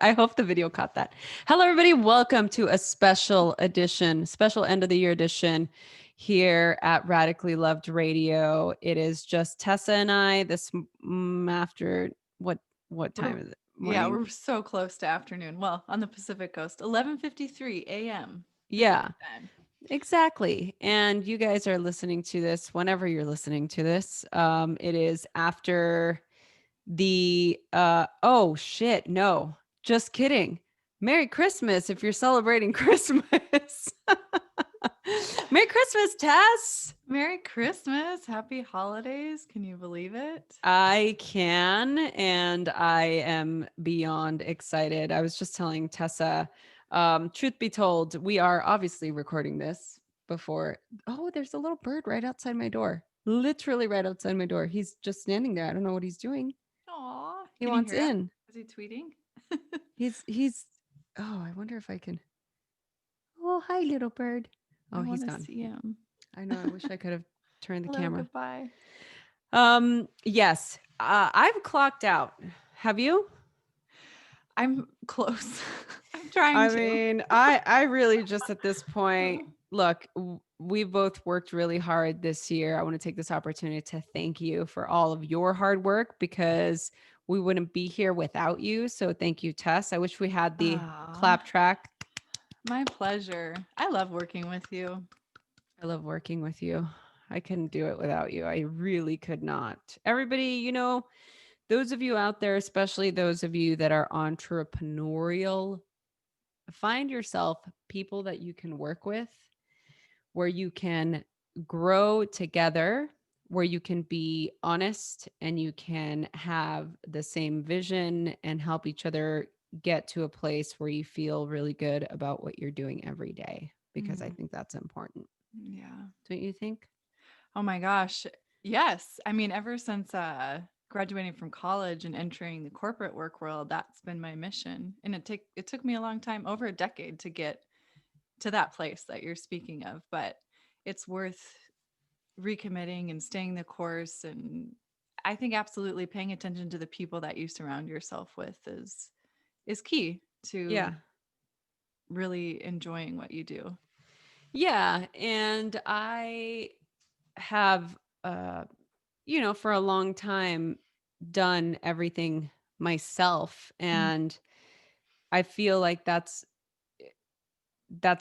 I hope the video caught that. Hello, everybody. Welcome to a special edition, special end of the year edition here at Radically Loved Radio. It is just Tessa and I this after what We're time is it? yeah, Morning? we're so close to afternoon. Well, on the Pacific Coast, 11:53 a.m. Yeah, Pacific time. exactly. And you guys are listening to this whenever you're listening to this. It is after the oh shit, no. Just kidding. Merry Christmas if you're celebrating Christmas. Merry Christmas, Tess. Merry Christmas, happy holidays. Can you believe it? I can, and I am beyond excited. I was just telling Tessa, truth be told, we are obviously recording this before. Oh, there's a little bird right outside my door, literally right outside my door. He's just standing there. I don't know what he's doing. Aw, He can you wants hear him? in. Is he tweeting? He's oh, I wonder if I can. Oh, hi, little bird. I Oh, want he's to gone. see him. I know. I wish I could have turned the Hello, camera. goodbye. Yes. I've clocked out. Have you? I'm close. I'm trying I to. mean, I really just at this point, look, we both worked really hard this year. I want to take this opportunity to thank you for all of your hard work because we wouldn't be here without you. So thank you, Tess. I wish we had the Ah, clap track. my pleasure. I love working with you. I love working with you. I couldn't do it without you. I really could not. Everybody, those of you out there, especially those of you that are entrepreneurial, find yourself people that you can work with where you can grow together, where you can be honest and you can have the same vision and help each other get to a place where you feel really good about what you're doing every day, because I Mm, think that's important. yeah. Don't you think? Oh my gosh. Yes. I mean, ever since graduating from college and entering the corporate work world, that's been my mission. And it took me a long time, over a decade to get to that place that you're speaking of, but it's worth recommitting and staying the course, and I think absolutely paying attention to the people that you surround yourself with is key to Yeah. really enjoying what you do. Yeah. And I have, for a long time done everything myself. Mm, And I feel like that's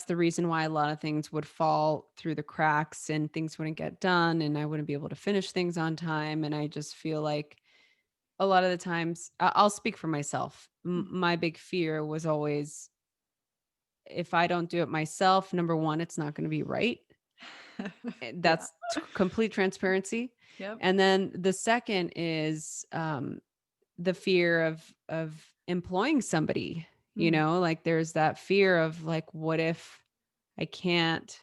the reason why a lot of things would fall through the cracks and things wouldn't get done and I wouldn't be able to finish things on time. And I just feel like a lot of the times, I'll speak for myself. mm. My big fear was always if I don't do it myself, number one, it's not going to be right. Yeah. That's complete transparency. Yep. And then the second is the fear of employing somebody, Mm. like there's that fear of like, what if I can't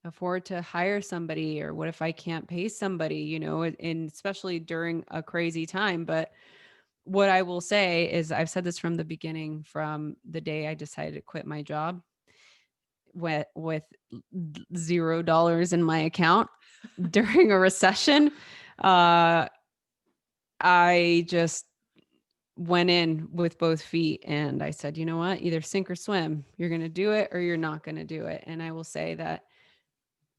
afford to hire somebody, or what if I can't pay somebody, and especially during a crazy time. But what I will say is I've said this from the beginning, from the day I decided to quit my job with $0 in my account during a recession. uh I just went in with both feet and I said, you know what, either sink or swim. You're going to do it or you're not going to do it. And I will say that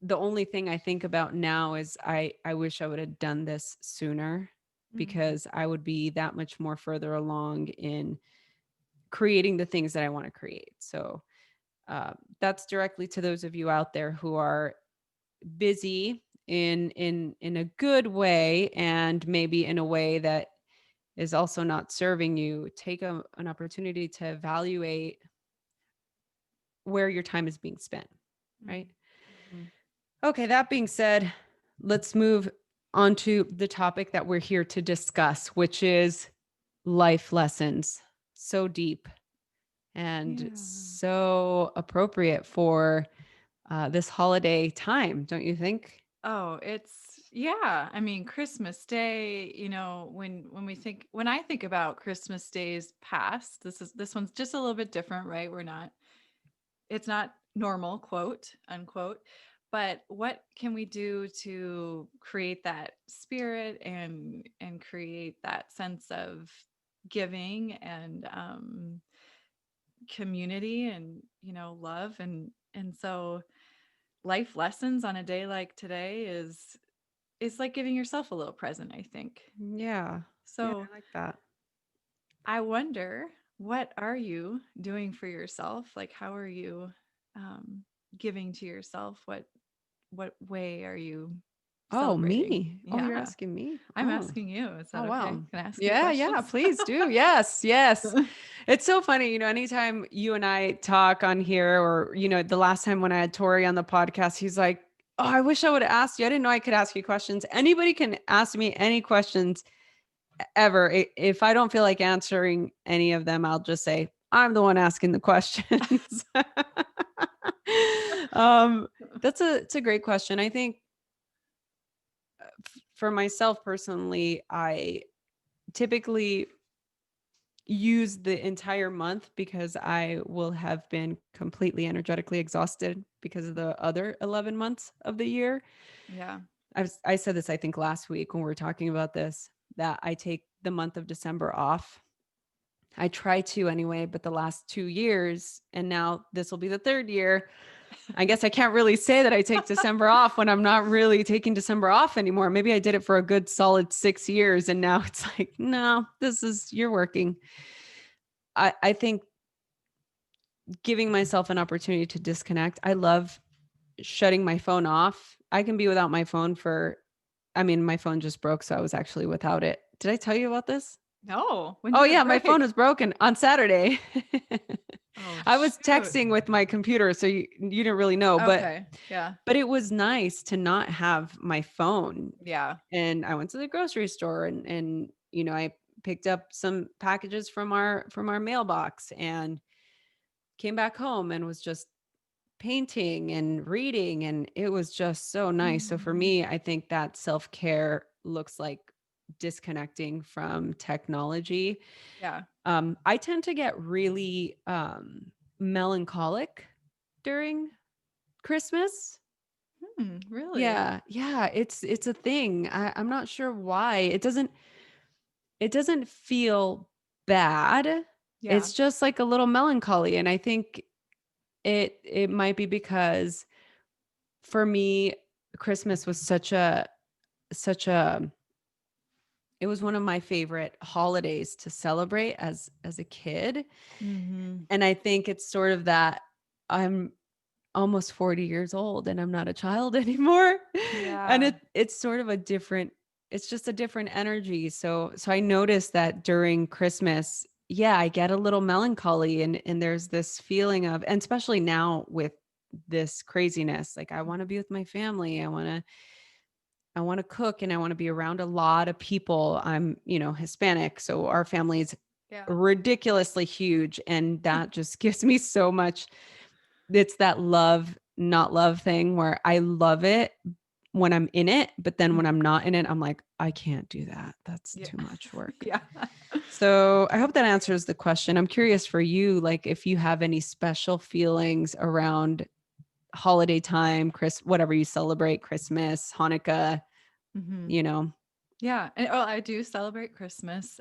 the only thing I think about now is I wish I would have done this sooner, Mm. because I would be that much more further along in creating the things that I want to create. So that's directly to those of you out there who are busy in a good way, and maybe in a way that is also not serving you. Take an opportunity to evaluate where your time is being spent, right? Mm. Mhm. Okay, that being said, let's move on to the topic that we're here to discuss, which is life lessons. So deep and Yeah. so appropriate for this holiday time, don't you think? Oh, it's yeah. I mean, Christmas Day, when I think about Christmas days past, this one's just a little bit different, right? It's not normal, quote, unquote. But what can we do to create that spirit and create that sense of giving and community and, love. And so life lessons on a day like today is like giving yourself a little present, I think. Yeah. Yeah, So I like that. I wonder, what are you doing for yourself? Like, how are you um, giving to yourself? What way are you Oh, celebrating? me? Oh, you're Yeah, asking me? I'm Oh. asking you. Is that Oh, okay? wow. Can I ask you Yeah, yeah, questions? please do. Yes, yes. It's so funny, anytime you and I talk on here, or, the last time when I had Tori on the podcast, he's like, "Oh, I wish I would have asked you. I didn't know I could ask you questions." Anybody can ask me any questions ever. If I don't feel like answering any of them, I'll just say, "I'm the one asking the questions." um, it's a great question. I think for myself personally, I typically use the entire month because I will have been completely energetically exhausted because of the other 11 months of the year. Yeah. I said this, I think, last week when we were talking about this, that I take the month of December off. I try to anyway, but the last 2 years, and now this will be the third year. I guess I can't really say that I take December off when I'm not really taking December off anymore. Maybe I did it for a good solid 6 years, and now it's like, no, you're working. I think giving myself an opportunity to disconnect. I love shutting my phone off. I can be without my phone my phone just broke, so I was actually without it. Did I tell you about this? No. When Oh did it yeah, my phone break? was broken on Saturday. Oh, I was shoot. texting with my computer, so you didn't really know, but Okay. Yeah. but it was nice to not have my phone. Yeah. And I went to the grocery store, and I picked up some packages from our mailbox and came back home and was just painting and reading, and it was just so nice. So for Mhm. me, I think that self-care looks like disconnecting from technology. Yeah. I tend to get really melancholic during Christmas. Really? Yeah, yeah, it's a thing. I'm not sure why. It doesn't feel bad. Yeah. It's just like a little melancholy, and I think it might be because for me, Christmas was such a it was one of my favorite holidays to celebrate as a kid. Mhm. And I think it's sort of that I'm almost 40 years old and I'm not a child anymore. And Yeah. it's sort of it's just a different energy. So I noticed that during Christmas, yeah, I get a little melancholy, and there's this feeling of, and especially now with this craziness, like I want to be with my family. I want to cook, and I want to be around a lot of people. I'm, Hispanic, so our family's Yeah. ridiculously huge, and that just gives me so much. It's that love, not love thing where I love it when I'm in it, but then when Mhm. I'm not in it, I'm like, I can't do that. That's Yeah. too much work. Yeah. So I hope that answers the question. I'm curious for you, like if you have any special feelings around holiday time, whatever you celebrate, Christmas, Hanukkah, Mhm. you know. Yeah. And well, I do celebrate Christmas.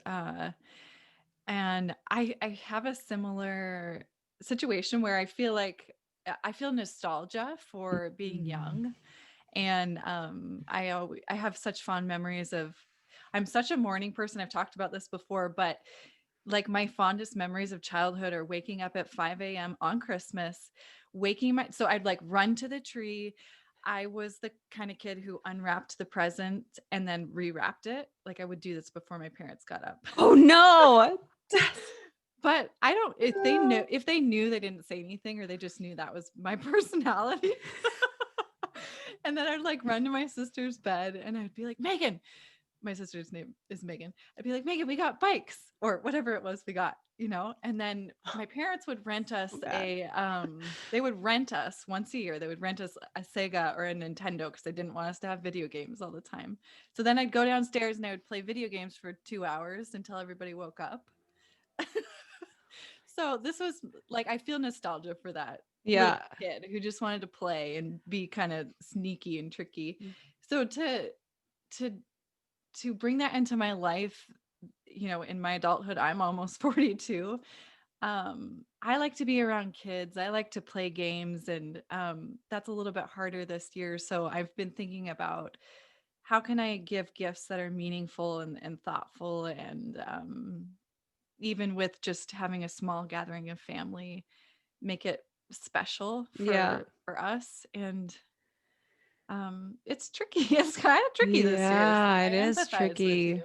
And I have a similar situation where I feel like I feel nostalgia for being Mm. young. And I have such fond memories of, I'm such a morning person. I've talked about this before, but like my fondest memories of childhood are waking up at 5 a.m. on Christmas, so I'd like run to the tree. I was the kind of kid who unwrapped the present and then rewrapped it. Like I would do this before my parents got up. Oh no. Tess. But I don't, if they knew, they didn't say anything, or they just knew that was my personality. And then I'd like run to my sister's bed and I'd be like, Megan, my sister's name is Megan. I'd be like, Megan, we got bikes, or whatever it was we got. And then my parents would rent us So bad. they would rent us once a year. They would rent us a Sega or a Nintendo because they didn't want us to have video games all the time. So then I'd go downstairs and I would play video games for 2 hours until everybody woke up. So this was like, I feel nostalgia for that little Yeah. kid who just wanted to play and be kind of sneaky and tricky. So to to bring that into my life, in my adulthood, I'm almost 42. I like to be around kids. I like to play games, and that's a little bit harder this year. So I've been thinking about how can I give gifts that are meaningful and thoughtful, and even with just having a small gathering of family, make it special Yeah. for us. And it's tricky. It's kind of tricky this year, so Yeah, it I is empathize with you. tricky.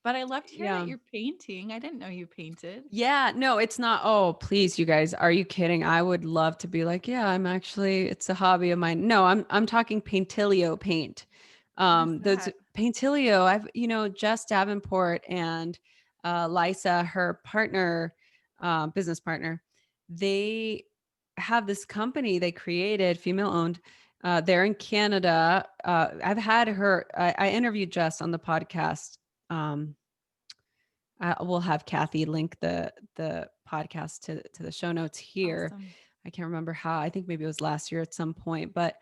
But I love to hear that Yeah. you're painting. I didn't know you painted. Yeah, no, it's not. Oh, please, you guys, are you kidding? I would love to be like, yeah, I'm actually, it's a hobby of mine. No, I'm talking paintilio paint. What is Those that? paintilio, Jess Davenport and Lisa, her partner, business partner, they have this company they created, female owned. They're in Canada. I've had her, I interviewed Jess on the podcast. Um, we'll have Kathy link the podcast to the show notes here. Awesome. I can't remember how. I think maybe it was last year at some point, but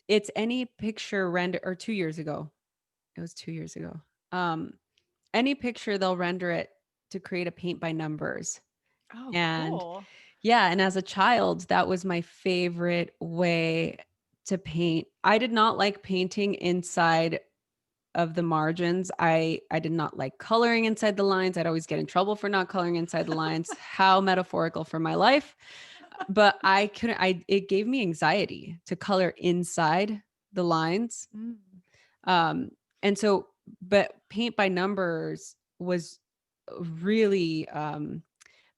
it's any picture render or 2 years ago. It was 2 years ago. Um, any picture they'll render it to create a paint by numbers. Oh, And cool. yeah, and as a child, that was my favorite way to paint. I did not like painting inside of the margins. I did not like coloring inside the lines. I'd always get in trouble for not coloring inside the lines. How metaphorical for my life. But I couldn't I it gave me anxiety to color inside the lines. Mm. Um and so but paint by numbers was really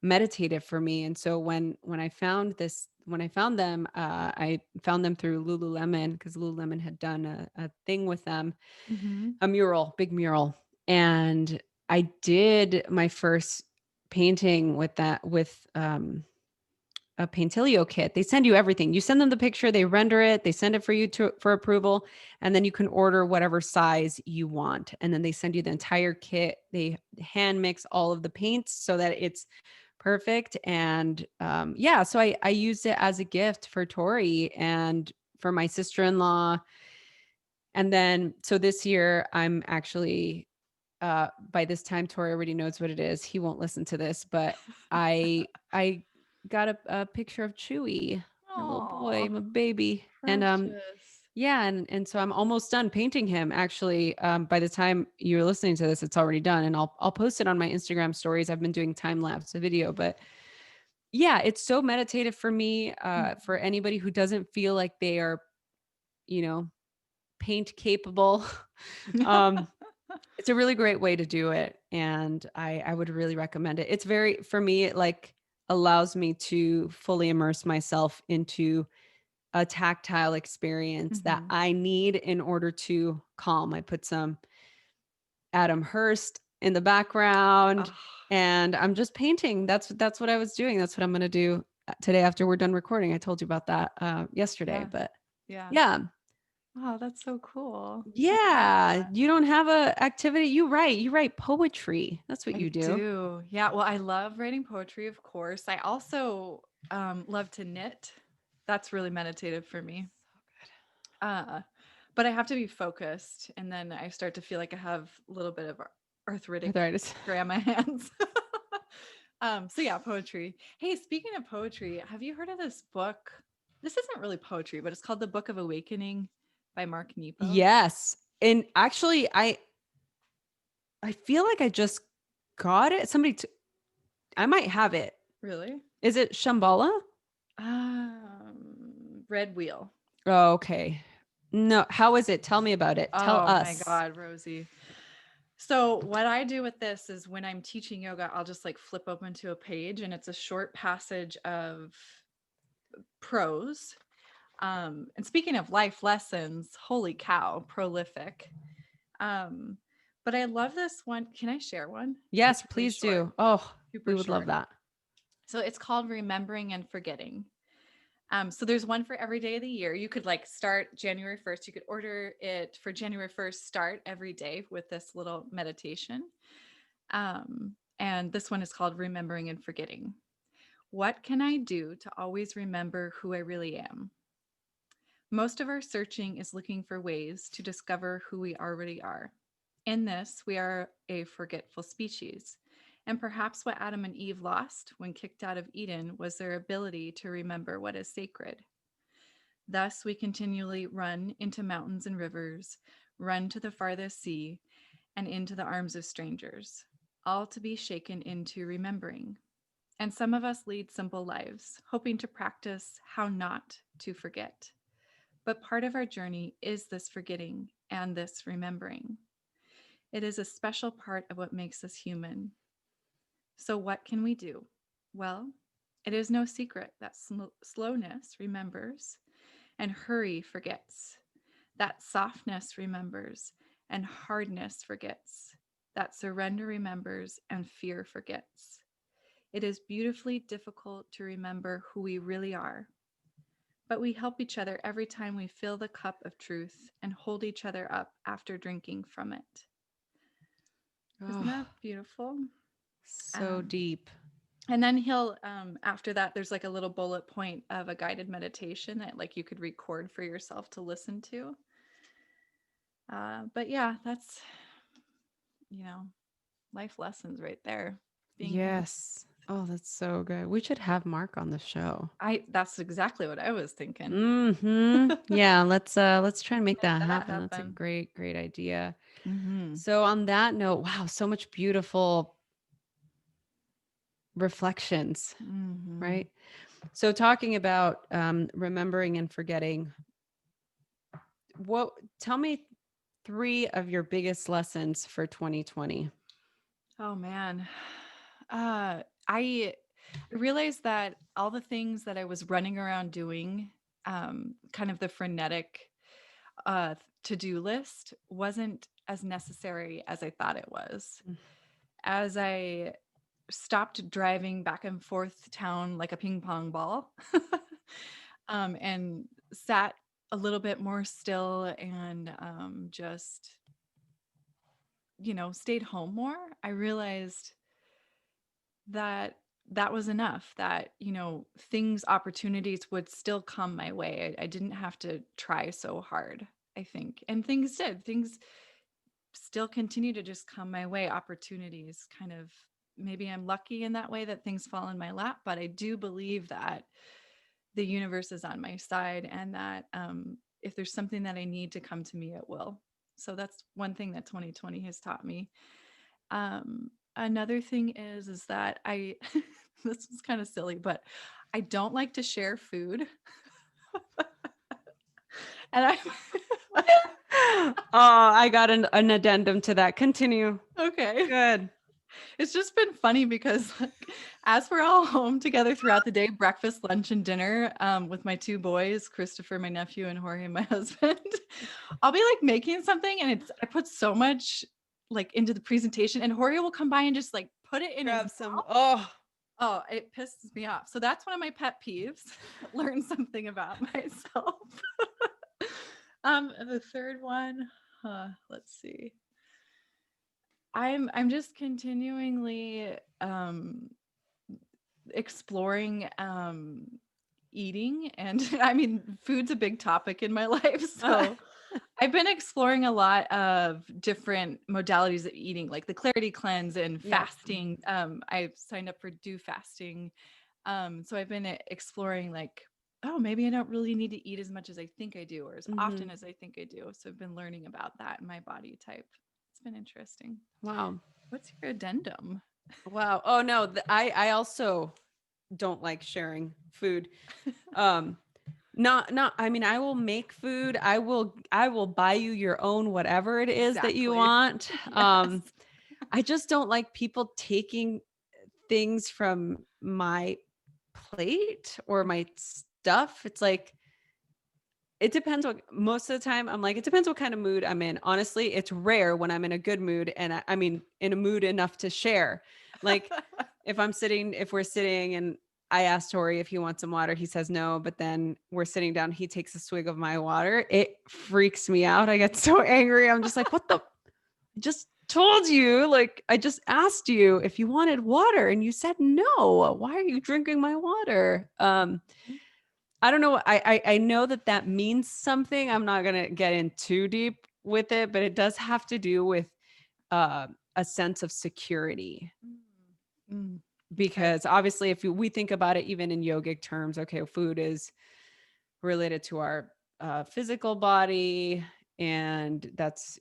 meditative for me. And so when I found them, I found them through Lululemon because Lululemon had done a thing with them, Mhm. a mural, big mural. And I did my first painting with that, with a Paintilio kit. They send you everything. You send them the picture, they render it, they send it for you for approval, and then you can order whatever size you want. And then they send you the entire kit. They hand mix all of the paints so that it's perfect. And yeah, so I used it as a gift for Tori and for my sister-in-law. And then so this year I'm actually by this time Tori already knows what it is. He won't listen to this, but I got a picture of Chewy, my little boy, Aw, my baby. And precious. yeah, and so I'm almost done painting him. Actually, by the time you're listening to this, it's already done, and I'll post it on my Instagram stories. I've been doing time lapse video, but yeah, it's so meditative for me. For Mhm. anybody who doesn't feel like they are, you know, paint capable, um, it's a really great way to do it, and I would really recommend it. It's very for me, it like allows me to fully immerse myself into a tactile experience that Mhm. I need in order to calm. I put some Adam Hurst in the background Oh, and I'm just painting. That's what I was doing. That's what I'm going to do today after we're done recording. I told you about that yesterday, yeah, but yeah. yeah. Oh, that's so cool. I love Yeah, that. you don't have a activity. You write poetry. That's what I you do. do. Yeah, well, I love writing poetry, of course. I also love to knit. That's really meditative for me. Uh, but I have to be focused, and then I start to feel like I have a little bit of arthritic Arthritis. grandma hands. So yeah, poetry. Hey, speaking of poetry, have you heard of this book? This isn't really poetry, but it's called The Book of Awakening by Mark Nepo. Yes. And actually I feel like I just got it. I might have it. Really? Is it Shambhala? Red Wheel. Oh, okay. No, how is it? Tell me about it. Tell Oh my us. God, Rosie. So what I do with this is when I'm teaching yoga, I'll just like flip open to a page and it's a short passage of prose. And speaking of life lessons, holy cow, prolific. Um, but I love this one. Can I share one? Yes, It's really please short, do. Oh, we super would love short. that. So it's called Remembering and Forgetting. So there's one for every day of the year. You could like start January 1st. You could order it for January 1st, start every day with this little meditation. And this one is called Remembering and Forgetting. What can I do to always remember who I really am? Most of our searching is looking for ways to discover who we already are. In this, we are a forgetful species. And perhaps what Adam and Eve lost when kicked out of Eden was their ability to remember what is sacred. Thus, we continually run into mountains and rivers, run to the farthest sea, and into the arms of strangers, all to be shaken into remembering. And some of us lead simple lives, hoping to practice how not to forget. But part of our journey is this forgetting and this remembering. It is a special part of what makes us human. So, what can we do? Well, it is no secret that slowness remembers and hurry forgets, that softness remembers and hardness forgets, that surrender remembers and fear forgets. It is beautifully difficult to remember who we really are, but we help each other every time we fill the cup of truth and hold each other up after drinking from it. Isn't Oh, that beautiful? so Um, deep. and then he'll, after that, there's like a little bullet point of a guided meditation that like you could record for yourself to listen to. But yeah, that's, you know, life lessons right there. Being able to, Yes. Oh, that's so good. We should have Mark on the show. that's exactly what I was thinking. Yeah, let's try and make Make that that happen. That's a happen. great idea. Mm-hmm. So on that note, wow, so much beautiful reflections, Mm-hmm. right? So talking about remembering and forgetting, what tell me three of your biggest lessons for 2020. Oh man. I realized that all the things that I was running around doing, kind of the frenetic to-do list wasn't as necessary as I thought it was. As I stopped driving back and forth town like a ping pong ball, and sat a little bit more still and just, stayed home more, I realized that that was enough, that things, opportunities would still come my way. I didn't have to try so hard, I think, and things still continue to just come my way. Opportunities kind of, maybe I'm lucky in that way that things fall in my lap, but I do believe that the universe is on my side, and that if there's something that I need to come to me, it will. So that's one thing that 2020 has taught me. Another thing is that I this is kind of silly, but I don't like to share food. And I Oh, I got an addendum to that. Continue. okay. Good. It's just been funny because like as we're all home together throughout the day, breakfast, lunch, and dinner, with my two boys, Christopher, my nephew, and Jorge, my husband, I'll be like making something and I put so much like into the presentation, and Jorge will come by and just like put it in his Grab some. mouth. Oh, Oh, it pisses me off. So that's one of my pet peeves. Learn something about myself. The third one, let's see. I'm just continually exploring eating, and I mean food's a big topic in my life. So I've been exploring a lot of different modalities of eating, like the clarity cleanse and yep. fasting. I've signed up for do fasting. So I've been exploring like, oh, maybe I don't really need to eat as much as I think I do, or as Hmm. often as I think I do. So I've been learning about that and my body type. It's been interesting. Wow. What's your addendum? Wow. Oh no, I also don't like sharing food. Um not I mean I will make food. I will buy you your own whatever it is that you Exactly. want. Yes. I just don't like people taking things from my plate or my stuff. It's like it depends what most of the time I'm like, it depends what kind of mood I'm in. Honestly, it's rare when I'm in a good mood and I mean in a mood enough to share. Like if we're sitting and I asked Tori if he wants some water, he says no, but then we're sitting down, he takes a swig of my water. It freaks me out. I get so angry. I'm just like, what the I just told you, like I just asked you if you wanted water and you said no. Why are you drinking my water? I don't know. I know that that means something. I'm not gonna get in too deep with it, but it does have to do with uh, a sense of security. Mm. Mm. Okay. Because obviously, if we think about it, even in yogic terms, okay, food is related to our physical body, and that's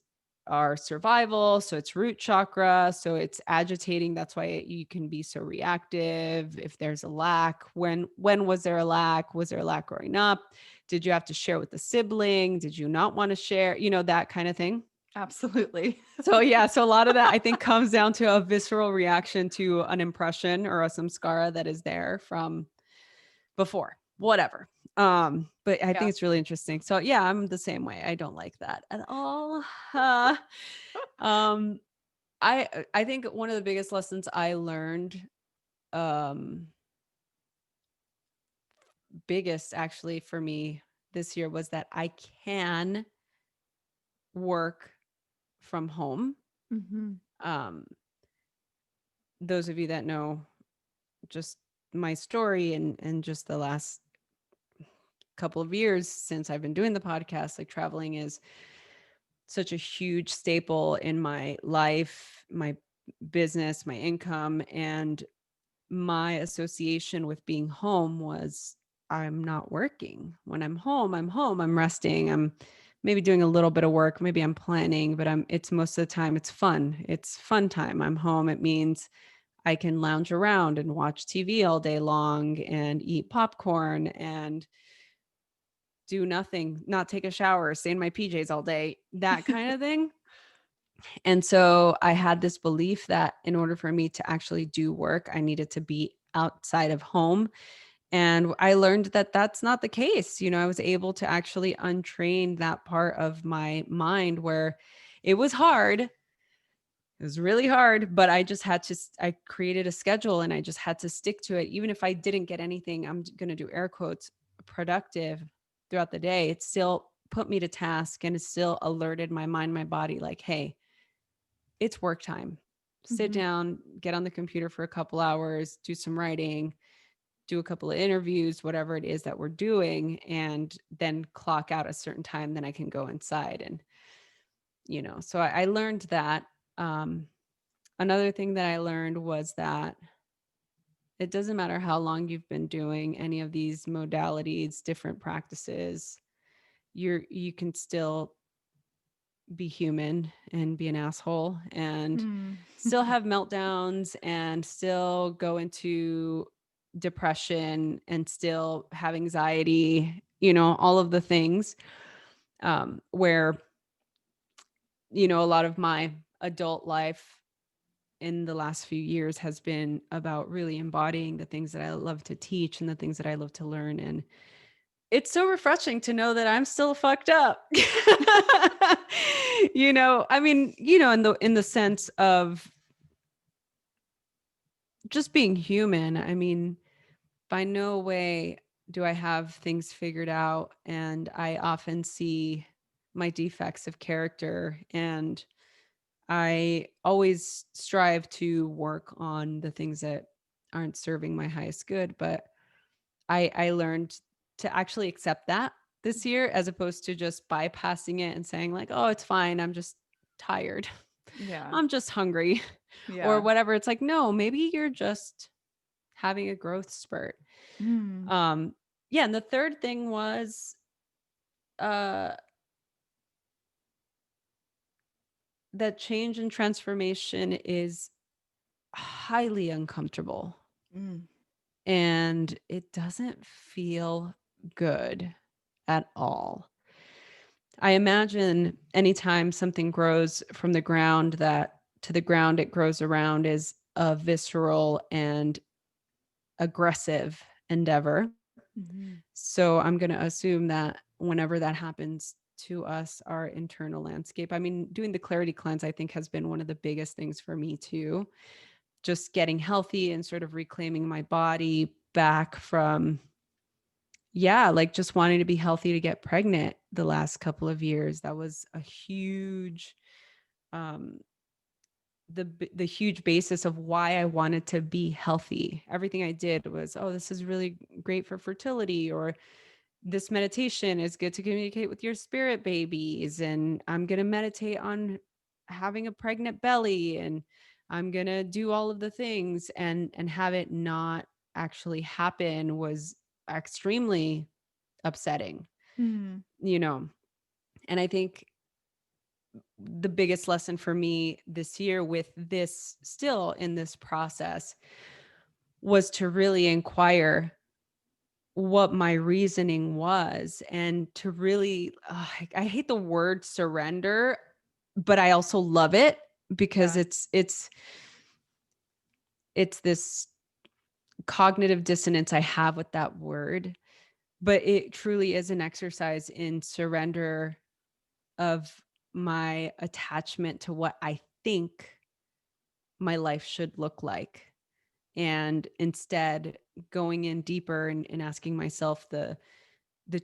our survival. So it's root chakra. So it's agitating. That's why you can be so reactive. If there's a lack, when was there a lack? Was there a lack growing up? Did you have to share with the sibling? Did you not want to share? That kind of thing. Absolutely. So yeah, so a lot of that I think comes down to a visceral reaction to an impression or a samskara that is there from before, whatever. But I think Yeah. it's really interesting. So yeah, I'm the same way. I don't like that at all. Uh, um, I think one of the biggest lessons I learned, um, biggest actually for me this year was that I can work from home. Mhm. Um, those of you that know just my story and just the last couple of years since I've been doing the podcast, like traveling is such a huge staple in my life, my business, my income, and my association with being home was I'm not working. When I'm home, I'm home, I'm resting, I'm maybe doing a little bit of work, maybe I'm planning, but it's most of the time it's fun. It's fun time. I'm home. It means I can lounge around and watch TV all day long and eat popcorn and do nothing, not take a shower, stay in my PJs all day, that kind of thing. And so I had this belief that in order for me to actually do work, I needed to be outside of home. And I learned that that's not the case. I was able to actually untrain that part of my mind where it was hard. It was really hard, but I just had to, I created a schedule and I just had to stick to it. Even if I didn't get anything, I'm going to do air quotes, productive throughout the day, it still put me to task and it still alerted my mind, my body, like, hey, it's work time. Sit Mhm. down, get on the computer for a couple hours, do some writing, do a couple of interviews, whatever it is that we're doing, and then clock out a certain time. Then I can go inside. So I learned that. Um, Another thing that I learned was that it doesn't matter how long you've been doing any of these modalities, different practices, you can still be human and be an asshole and Mm. still have meltdowns and still go into depression and still have anxiety, all of the things, where, a lot of my adult life in the last few years has been about really embodying the things that I love to teach and the things that I love to learn. And it's so refreshing to know that I'm still fucked up. I mean, in the sense of just being human. I mean, by no way do I have things figured out, and I often see my defects of character, and I always strive to work on the things that aren't serving my highest good, but I learned to actually accept that this year as opposed to just bypassing it and saying like, "Oh, it's fine. I'm just tired. Yeah. I'm just hungry," or Yeah. whatever. It's like, "No, maybe you're just having a growth spurt." Mm. Um yeah, and the third thing was uh that change and transformation is highly uncomfortable Mm. and it doesn't feel good at all. I imagine anytime something grows from the ground, that to the ground it grows around is a visceral and aggressive endeavor. Mhm. So I'm going to assume that whenever that happens to us, our internal landscape, I mean, doing the clarity cleanse, I think has been one of the biggest things for me too. Just getting healthy and sort of reclaiming my body back from, yeah, like just wanting to be healthy to get pregnant the last couple of years. That was a huge, um, the huge basis of why I wanted to be healthy. Everything I did was, oh, this is really great for fertility, or this meditation is good to communicate with your spirit babies, and I'm going to meditate on having a pregnant belly and I'm going to do all of the things and have it not actually happen was extremely upsetting, Mm. you know. And I think the biggest lesson for me this year with this still in this process was to really inquire what my reasoning was and to really I hate the word surrender, but I also love it because Yeah. it's this cognitive dissonance I have with that word, but it truly is an exercise in surrender of my attachment to what I think my life should look like. And instead going in deeper and asking myself the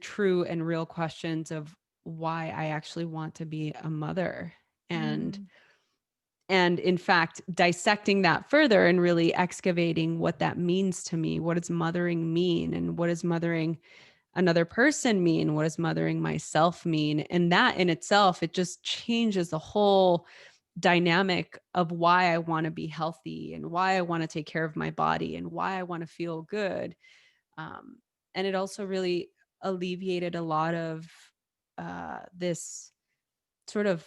true and real questions of why I actually want to be a mother. And Mm. and in fact, dissecting that further and really excavating what that means to me. What does mothering mean? And what does mothering another person mean? What does mothering myself mean? And that in itself, it just changes the whole dynamic of why I want to be healthy and why I want to take care of my body and why I want to feel good. And it also really alleviated a lot of this sort of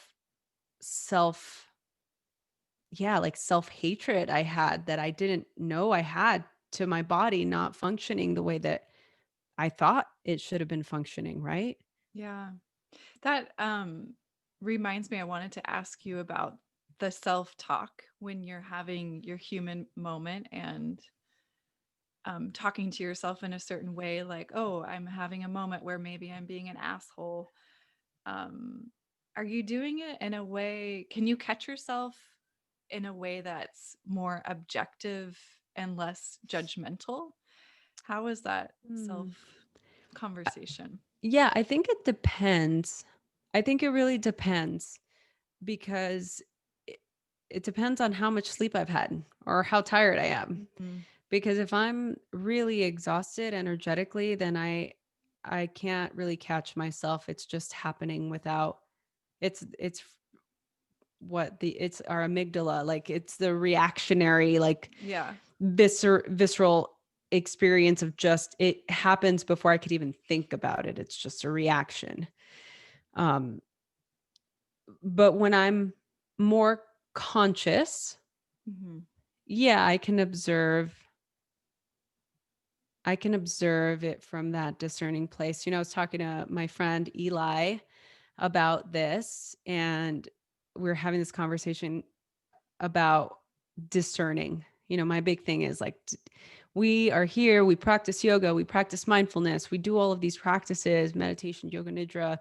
self, yeah, like self hatred I had that I didn't know I had to my body not functioning the way that I thought it should have been functioning, right? Yeah. That reminds me, I wanted to ask you about the self-talk when you're having your human moment and talking to yourself in a certain way, like, oh, I'm having a moment where maybe I'm being an asshole. Um, are you doing it in a way? Can you catch yourself in a way that's more objective and less judgmental? How is that self Hmm. conversation? Yeah, I think it depends. I think it really depends because it, it depends on how much sleep I've had or how tired I am. Mhm. Because if I'm really exhausted energetically, then I can't really catch myself. It's just happening without it's what the it's our amygdala, like it's the reactionary, like Yeah. visceral experience of just it happens before I could even think about it. It's just a reaction. Um, but when I'm more conscious, Mhm. yeah, I can observe it from that discerning place. You know, I was talking to my friend Eli about this, and we are having this conversation about discerning. You know, my big thing is like, we are here, we practice yoga, we practice mindfulness, we do all of these practices, meditation, yoga nidra,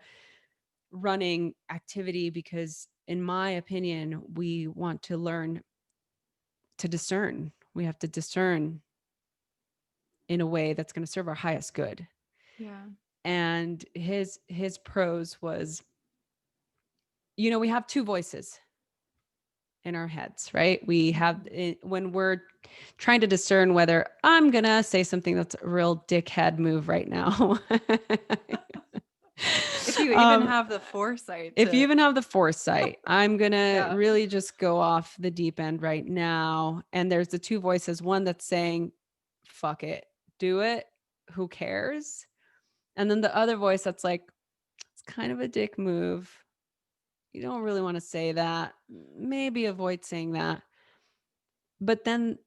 running, activity, because in my opinion, we want to learn to discern. We have to discern in a way that's going to serve our highest good. Yeah. And his prose was, you know, we have two voices in our heads, right? We have Mhm. when we're trying to discern whether I'm going to say something that's a real dickhead move right now. If you even um, have the foresight if you to even have the foresight, I'm going to yeah. really just go off the deep end right now. And there's the two voices, one that's saying, fuck it, do it. Who cares? And then the other voice that's like, it's kind of a dick move. You don't really want to say that. Maybe avoid saying that. But then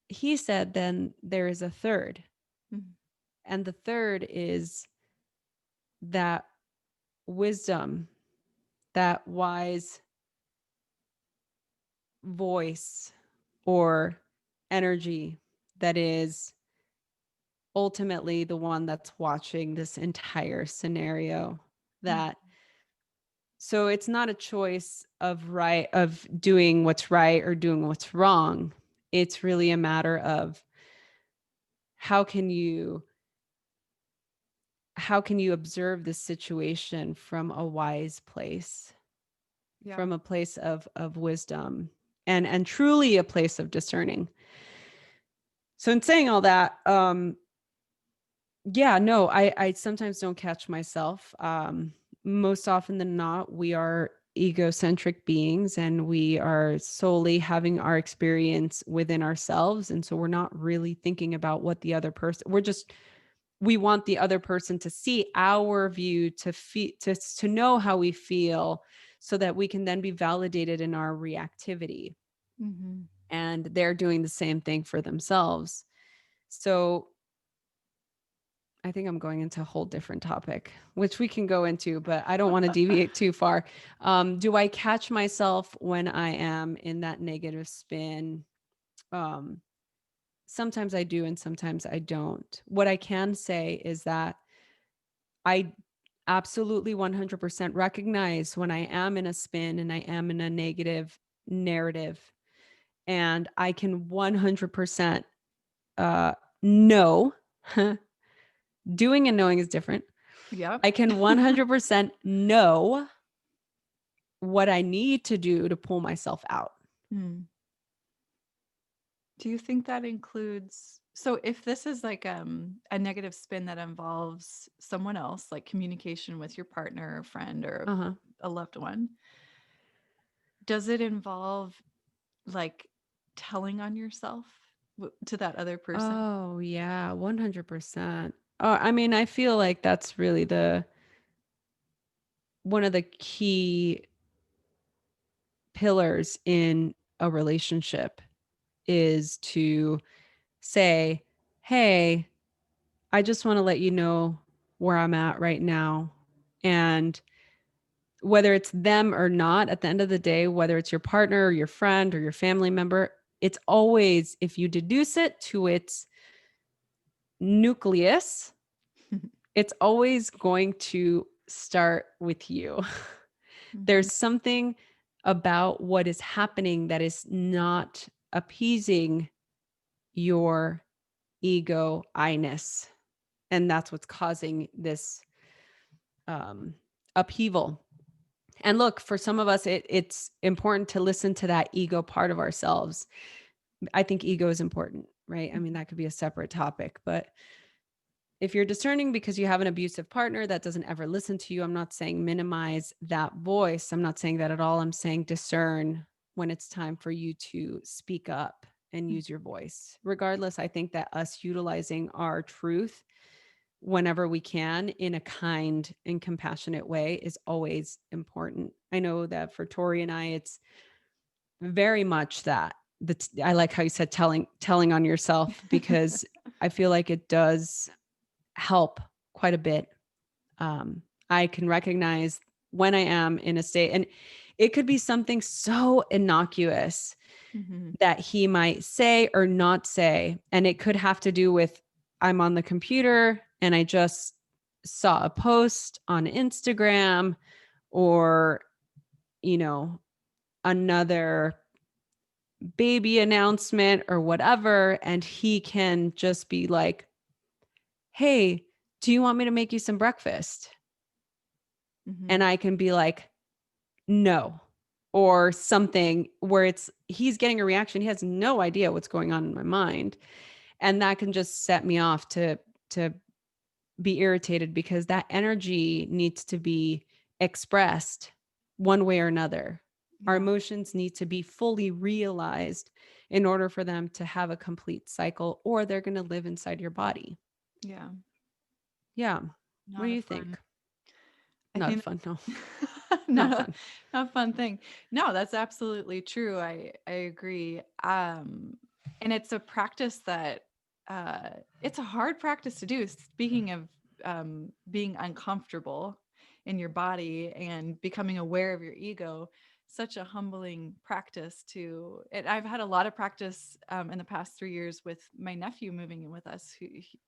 he said, then there is a third. Mhm. And the third is that wisdom, that wise voice or energy that is ultimately the one that's watching this entire scenario. Mhm. That so it's not a choice of doing what's right or doing what's wrong. It's really a matter of how can you how can you observe this situation from a wise place, Yeah. from a place of wisdom, and truly a place of discerning. So in saying all that, yeah, no, I sometimes don't catch myself. Most often than not, we are egocentric beings and we are solely having our experience within ourselves. And so we're not really thinking about what the other person, we want the other person to see our view, to feel, to know how we feel, so that we can then be validated in our reactivity. Mm-hmm. And they're doing the same thing for themselves. So I think I'm going into a whole different topic, which we can go into, but I don't want to deviate too far. Do I catch myself when I am in that negative spin? Um, Sometimes I do, and sometimes I don't. What I can say is that I absolutely 100% recognize when I am in a spin and I am in a negative narrative, and I can 100% know. Doing and knowing is different. Yep. I can 100% know what I need to do to pull myself out. Hmm. Do you think that includes, so if this is like a negative spin that involves someone else, like communication with your partner or friend or Uh-huh. a loved one, does it involve like telling on yourself to that other person? Oh, yeah, 100%. I mean, I feel like that's really the one of the key pillars in a relationship is to say, "Hey, I just want to let you know where I'm at right now." And whether it's them or not, at the end of the day, whether it's your partner or your friend or your family member, it's always, if you deduce it to its nucleus, it's always going to start with you. Mm-hmm. There's something about what is happening that is not appeasing your ego I-ness. And that's what's causing this um, upheaval. And look, for some of us, it's important to listen to that ego part of ourselves. I think ego is important, right? I mean, that could be a separate topic, but if you're discerning because you have an abusive partner that doesn't ever listen to you, I'm not saying minimize that voice. I'm not saying that at all. I'm saying discern when it's time for you to speak up and use your voice. Regardless, I think that us utilizing our truth whenever we can in a kind and compassionate way is always important. I know that for Tori and I, it's very much that. I like how you said telling on yourself, because I feel like it does help quite a bit. I can recognize when I am in a state, and it could be something so innocuous Mm-hmm. that he might say or not say. And it could have to do with I'm on the computer and I just saw a post on Instagram, or, you know, another baby announcement or whatever. And he can just be like, "Hey, do you want me to make you some breakfast?" Mm-hmm. And I can be like, "No." Or something where he's getting a reaction. He has no idea what's going on in my mind. And that can just set me off to be irritated, because that energy needs to be expressed one way or another. Our Yeah. emotions need to be fully realized in order for them to have a complete cycle, or they're going to live inside your body. Yeah. Yeah. What do Not a you fun. think? I Not think fun. No, not not a fun. not a fun thing. No, that's absolutely true. I agree. And it's a practice that uh it's a hard practice to do. Speaking of being uncomfortable in your body and becoming aware of your ego, such a humbling practice to it. I've had a lot of practice in the past 3 years with my nephew moving in with us.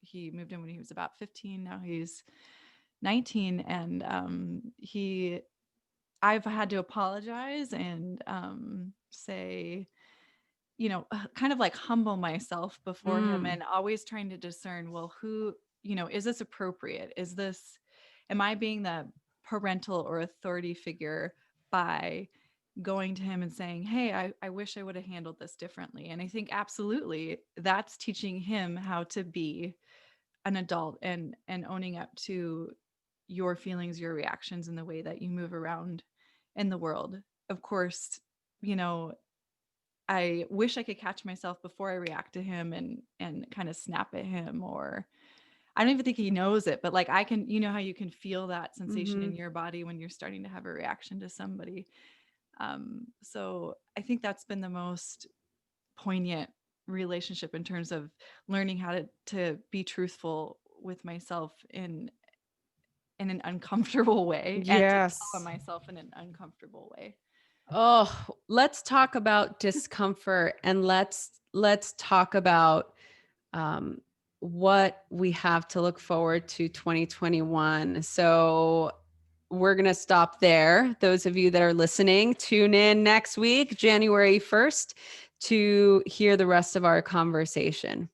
He moved in when he was about 15. Now he's 19, and he I've had to apologize and say, kind of like humble myself before him, Mm, and always trying to discern, well, who, is this appropriate? Am I being the parental or authority figure by going to him and saying, hey, I wish I would have handled this differently? And I think absolutely that's teaching him how to be an adult and owning up to your feelings, your reactions, and the way that you move around in the world. Of course, you know, I wish I could catch myself before I react to him and kind of snap at him, or I don't even think he knows it, but like I can, you know how you can feel that sensation in Mhm. your body when you're starting to have a reaction to somebody. So I think that's been the most poignant relationship in terms of learning how to be truthful with myself in an uncomfortable way, and to tell on Yes. myself in an uncomfortable way. Oh, let's talk about discomfort, and let's talk about um, what we have to look forward to 2021. So we're going to stop there. Those of you that are listening, tune in next week, January 1st, to hear the rest of our conversation.